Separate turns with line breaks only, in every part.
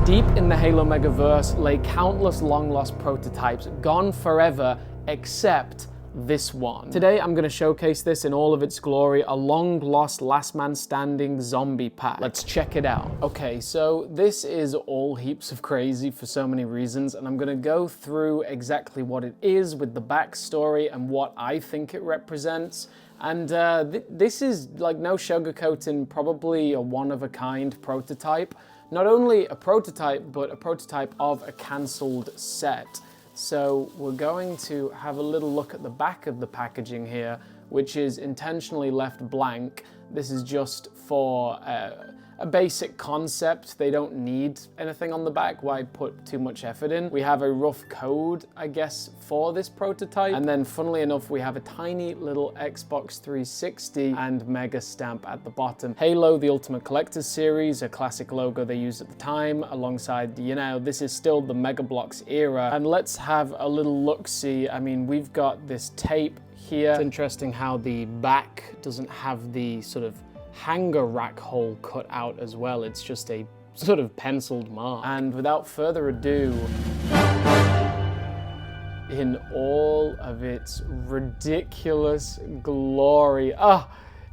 Deep in the Halo Megaverse lay countless long-lost prototypes, gone forever, except this one. Today I'm going to showcase this in all of its glory, a long-lost last man standing zombie pack. Let's check it out. Okay, so this is all heaps of crazy for so many reasons, and I'm going to go through exactly what it is with the backstory and what I think it represents. And this is, like, no sugarcoating, probably a one-of-a-kind prototype. Not only a prototype, but a prototype of a cancelled set. So we're going to have a little look at the back of the packaging here, which is intentionally left blank. This is just for a basic concept. They don't need anything on the back. Why put too much effort in? We have a rough code, I guess, for this prototype. And then funnily enough, we have a tiny little Xbox 360 and Mega stamp at the bottom. Halo, the Ultimate Collector's Series, a classic logo they used at the time, alongside, you know, this is still the Mega Bloks era. And let's have a little look-see. I mean, we've got this tape here. It's interesting how the back doesn't have the sort of hanger rack hole cut out as well. It's just a sort of penciled mark. And without further ado, in all of its ridiculous glory,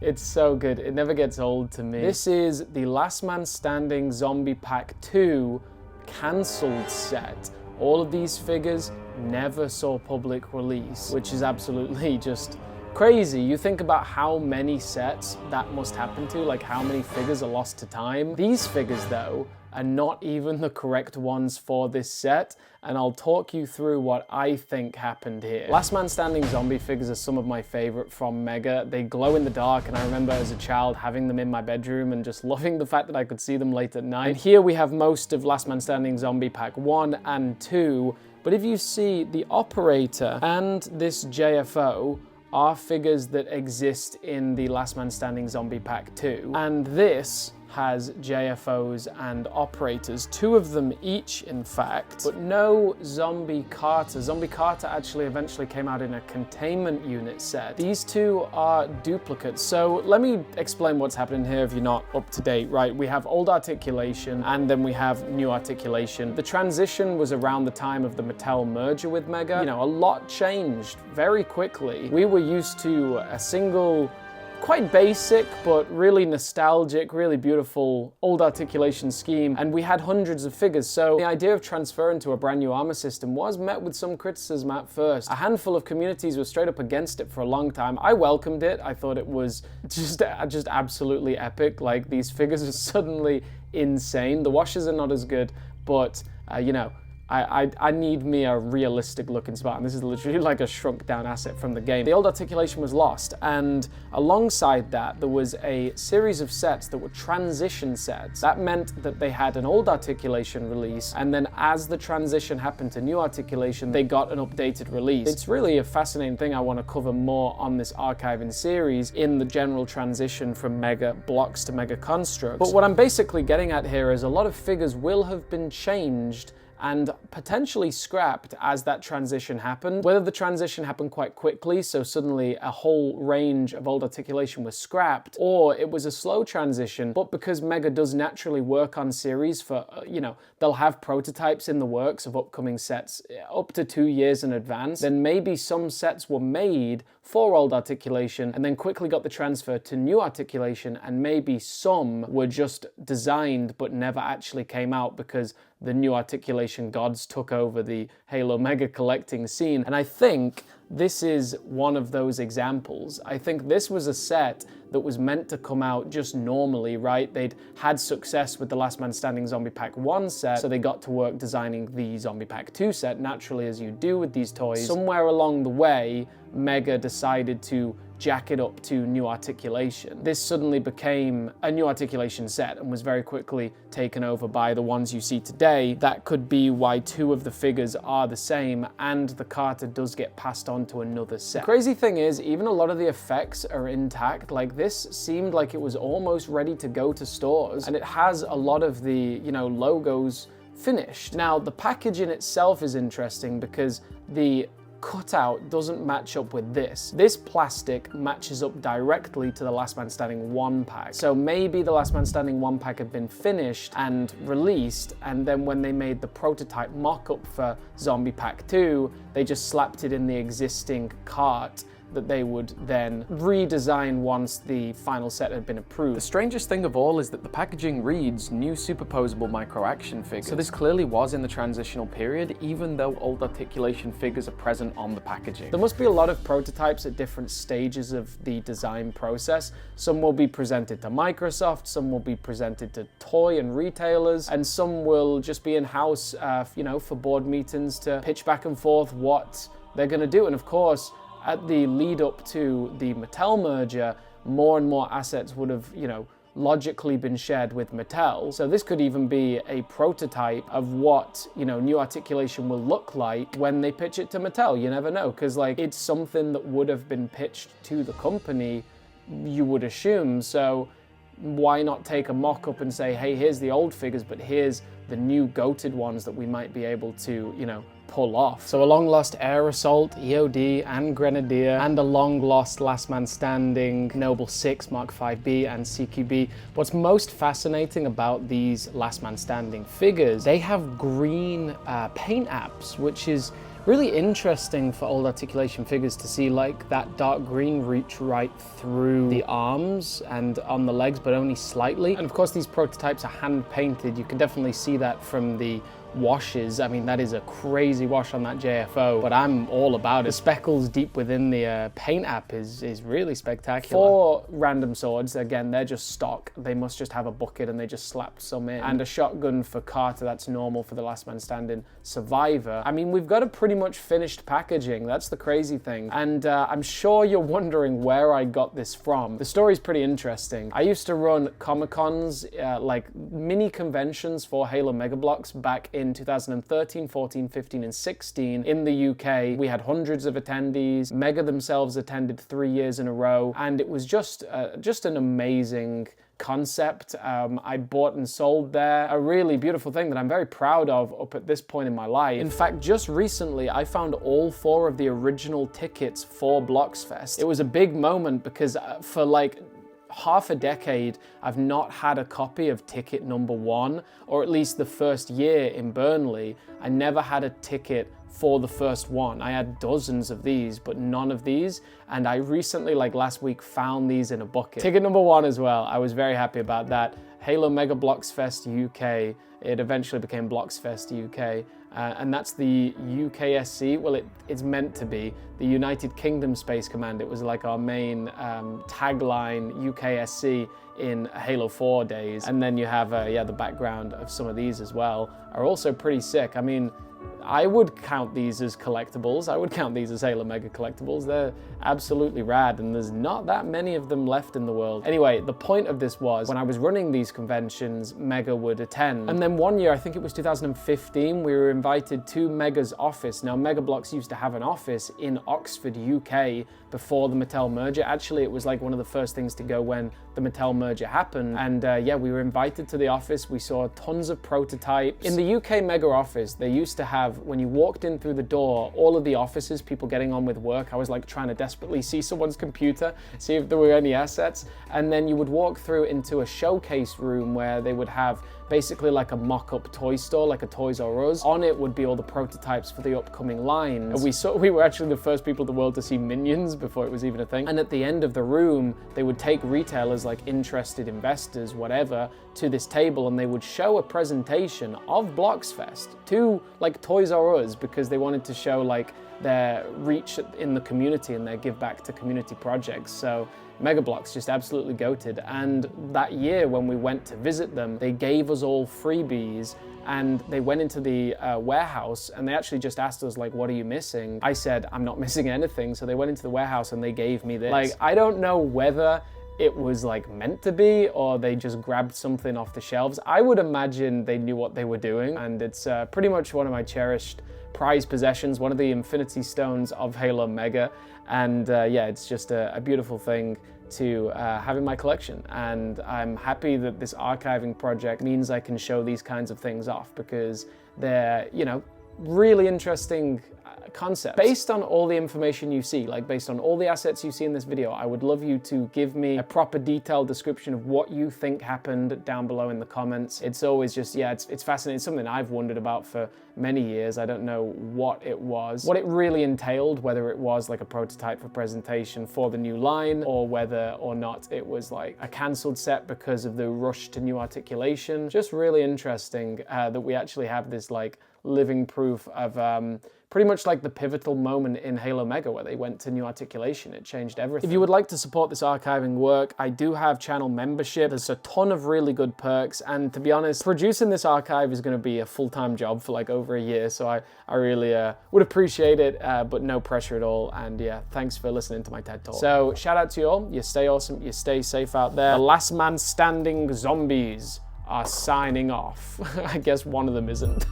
it's so good. It never gets old to me. This is the Last Man Standing Zombie Pack 2 cancelled set. All of these figures never saw public release, which is absolutely just crazy. You think about how many sets that must happen to, like how many figures are lost to time. These figures, though, are not even the correct ones for this set, and I'll talk you through what I think happened here. Last Man Standing zombie figures are some of my favorite from Mega. They glow in the dark, and I remember as a child having them in my bedroom and just loving the fact that I could see them late at night. And here we have most of Last Man Standing Zombie Pack 1 and 2, but if you see, the Operator and this JFO are figures that exist in the Last Man Standing Zombie Pack 2. And this has JFOs and Operators, two of them each in fact, but no Zombie Carter. Zombie Carter actually eventually came out in a containment unit set. These two are duplicates. So let me explain what's happening here if you're not up to date, right? We have old articulation and then we have new articulation. The transition was around the time of the Mattel merger with Mega. You know, a lot changed very quickly. We were used to a single, quite basic, but really nostalgic, really beautiful old articulation scheme, and we had hundreds of figures, so the idea of transferring to a brand new armor system was met with some criticism at first. A handful of communities were straight up against it for a long time. I welcomed it. I thought it was just absolutely epic. Like, these figures are suddenly insane. The washes are not as good, but you know, I need me a realistic looking Spartan. This is literally like a shrunk down asset from the game. The old articulation was lost, and alongside that there was a series of sets that were transition sets. That meant that they had an old articulation release, and then as the transition happened to new articulation, they got an updated release. It's really a fascinating thing I want to cover more on this archiving series in the general transition from Mega Bloks to Mega Construx. But what I'm basically getting at here is a lot of figures will have been changed and potentially scrapped as that transition happened. Whether the transition happened quite quickly, so suddenly a whole range of old articulation was scrapped, or it was a slow transition, but because Mega does naturally work on series for, you know, they'll have prototypes in the works of upcoming sets up to 2 years in advance, then maybe some sets were made for old articulation and then quickly got the transfer to new articulation, and maybe some were just designed but never actually came out because the new articulation gods took over the Halo Mega collecting scene. And I think this is one of those examples. I think this was a set that was meant to come out just normally, right? They'd had success with the Last Man Standing Zombie Pack 1 set, so they got to work designing the Zombie Pack 2 set, naturally as you do with these toys. Somewhere along the way, Mega decided to jack it up to new articulation. This suddenly became a new articulation set and was very quickly taken over by the ones you see today. That could be why two of the figures are the same and the Carter does get passed on to another set. The crazy thing is, even a lot of the effects are intact. Like, this seemed like it was almost ready to go to stores, and it has a lot of the, you know, logos finished. Now, the packaging itself is interesting because the cutout doesn't match up with this. This plastic matches up directly to the Last Man Standing 1 pack. So maybe the Last Man Standing 1 pack had been finished and released, and then when they made the prototype mock-up for Zombie Pack 2, they just slapped it in the existing cart that they would then redesign once the final set had been approved. The strangest thing of all is that the packaging reads new superposable micro action figures. So this clearly was in the transitional period, even though old articulation figures are present on the packaging. There must be a lot of prototypes at different stages of the design process. Some will be presented to Microsoft, some will be presented to toy and retailers, and some will just be in-house, for board meetings to pitch back and forth what they're gonna do. And of course, at the lead up to the Mattel merger, more and more assets would have, logically been shared with Mattel. So this could even be a prototype of what, new articulation will look like when they pitch it to Mattel. You never know, because it's something that would have been pitched to the company, you would assume. So why not take a mock-up and say, hey, here's the old figures, but here's the new goated ones that we might be able to, pull off. So a long-lost Air Assault, EOD, and Grenadier, and a long-lost Last Man Standing Noble 6, Mark 5B, and CQB. What's most fascinating about these Last Man Standing figures, they have green paint apps, which is really interesting for old articulation figures to see that dark green reach right through the arms and on the legs, but only slightly. And of course, these prototypes are hand painted. You can definitely see that from the washes. I mean, that is a crazy wash on that JFO, but I'm all about it. The speckles deep within the paint app is really spectacular. For random swords, again, they're just stock. They must just have a bucket and they just slap some in. And a shotgun for Carter, that's normal for the Last Man Standing Survivor. I mean, we've got a pretty much finished packaging. That's the crazy thing. And I'm sure you're wondering where I got this from. The story's pretty interesting. I used to run Comic-Cons, mini conventions for Halo Mega Bloks back in 2013, 14, 15, and 16 in the UK. We had hundreds of attendees. Mega themselves attended 3 years in a row, and it was just an amazing concept. I bought and sold there. A really beautiful thing that I'm very proud of up at this point in my life. In fact, just recently, I found all 4 of the original tickets for Bloksfest. It was a big moment because for half a decade, I've not had a copy of ticket number 1, or at least the first year in Burnley. I never had a ticket for the first one. I had dozens of these, but none of these. And I recently, last week, found these in a bucket. Ticket number 1 as well. I was very happy about that. Halo Mega Bloks Fest UK. It eventually became Bloksfest UK. And that's the UKSC. Well, it's meant to be the United Kingdom Space Command. It was our main tagline, UKSC, in Halo 4 days. And then you have, the background of some of these as well are also pretty sick. I mean, I would count these as collectibles. I would count these as Halo Mega collectibles. They're absolutely rad, and there's not that many of them left in the world. Anyway, the point of this was, when I was running these conventions, Mega would attend. And then one year, I think it was 2015, we were invited to Mega's office. Now, Mega Bloks used to have an office in Oxford, UK, before the Mattel merger. Actually, it was one of the first things to go when the Mattel merger happened. And we were invited to the office. We saw tons of prototypes. In the UK Mega office, they used to have, when you walked in through the door, all of the offices, people getting on with work. I was trying to desperately see someone's computer, see if there were any assets. And then you would walk through into a showcase room where they would have basically a mock-up toy store, a Toys R Us. On it would be all the prototypes for the upcoming lines. And we were actually the first people in the world to see Minions before it was even a thing. And at the end of the room, they would take retailers, interested investors, whatever, to this table, and they would show a presentation of Bloksfest to Toys R Us, because they wanted to show their reach in the community and their give back to community projects. So Mega Bloks just absolutely goated. And that year when we went to visit them, they gave us all freebies, and they went into the warehouse and they actually just asked us what are you missing? I said, I'm not missing anything. So they went into the warehouse and they gave me this. I don't know whether it was meant to be, or they just grabbed something off the shelves. I would imagine they knew what they were doing, and it's pretty much one of my cherished prized possessions, one of the Infinity Stones of Halo Mega. And it's just a beautiful thing to have in my collection. And I'm happy that this archiving project means I can show these kinds of things off, because they're, really interesting concept. Based on all the information you see, like based on all the assets you see in this video, I would love you to give me a proper detailed description of what you think happened down below in the comments. It's always just, yeah, it's fascinating. It's something I've wondered about for many years. I don't know what it was, what it really entailed, whether it was like a prototype for presentation for the new line, or whether or not it was like a cancelled set because of the rush to new articulation. Just really interesting that we actually have this like living proof of pretty much like the pivotal moment in Halo Mega where they went to new articulation. It changed everything. If you would like to support this archiving work, I do have channel membership. There's a ton of really good perks, and to be honest, producing this archive is going to be a full-time job for like over a year, so I really would appreciate it, but no pressure at all. And yeah, thanks for listening to my TED Talk. So shout out to you all. You stay awesome, you stay safe out there. The last man standing zombies are signing off. I guess one of them isn't.